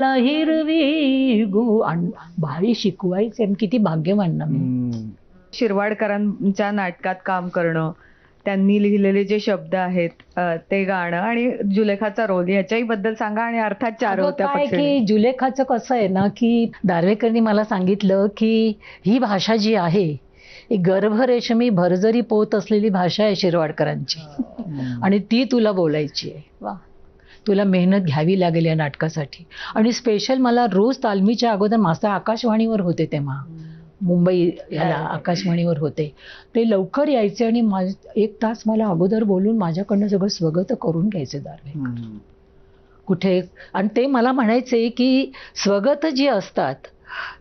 हिरवी भारी शिकवायचे, किती भाग्यवान ना मी. शिरवाडकरांच्या नाटकात काम करणं, त्यांनी लिहिलेले जे शब्द आहेत ते गाणं आणि जुलेखाचा रोल याच्याही बद्दल सांगा. आणि अर्थात चार होत्या काय की जुलेखाचं कसं आहे ना, की दार्वेकरनी मला सांगितलं की ही भाषा जी आहे ही गर्भरेशमी भरजरी पोत असलेली भाषा आहे शिरवाडकरांची, आणि ती तुला बोलायची आहे. वा, तुला मेहनत घ्यावी लागेल या नाटकासाठी. आणि स्पेशल मला रोज तालमीच्या अगोदर मास्तर आकाशवाणीवर होते तेव्हा, मुंबई ह्याला आकाशवाणीवर होते, ते लवकर यायचे आणि 1 तास मला अगोदर बोलून माझ्याकडनं सगळं स्वगत करून घ्यायचे दार्वेकर कुठे. आणि ते मला म्हणायचे की स्वगत जी असतात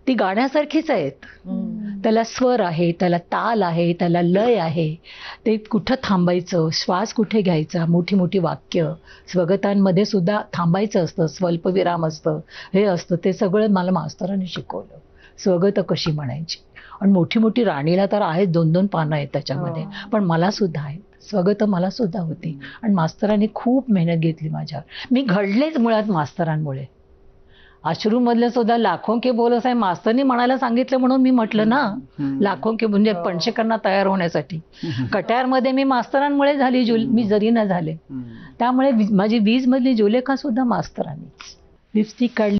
ती गाण्यासारखीच आहेत. त्याला स्वर आहे, त्याला ताल आहे, त्याला लय आहे, ते कुठं थांबायचं, श्वास कुठे घ्यायचा, मोठी मोठी वाक्य स्वगतांमध्ये सुद्धा थांबायचं असतं, स्वल्पविराम असतं, हे असतं. ते सगळं मला मास्तरांनी शिकवलं, स्वगत कशी म्हणायची. आणि मोठी मोठी राणीला तर आहेत 2-2 पानं आहेत त्याच्यामध्ये, पण मला सुद्धा आहेत स्वगत, मला सुद्धा होती. आणि मास्तरांनी खूप मेहनत घेतली माझ्यावर. मी घडलेच मुळात मास्तरांमुळे. अश्रूमधलं सुद्धा लाखों के बोल असं मास्तरनी म्हणायला सांगितलं म्हणून मी म्हटलं ना, लाखों के म्हणजे पणशेकरना तयार होण्यासाठी. कट्यारमध्ये मी मास्तरांमुळे झाली, मी जरी न झाले. त्यामुळे माझी 20 मधली जुलेखा सुद्धा मास्तरांनीच. लिपस्टिक काढली.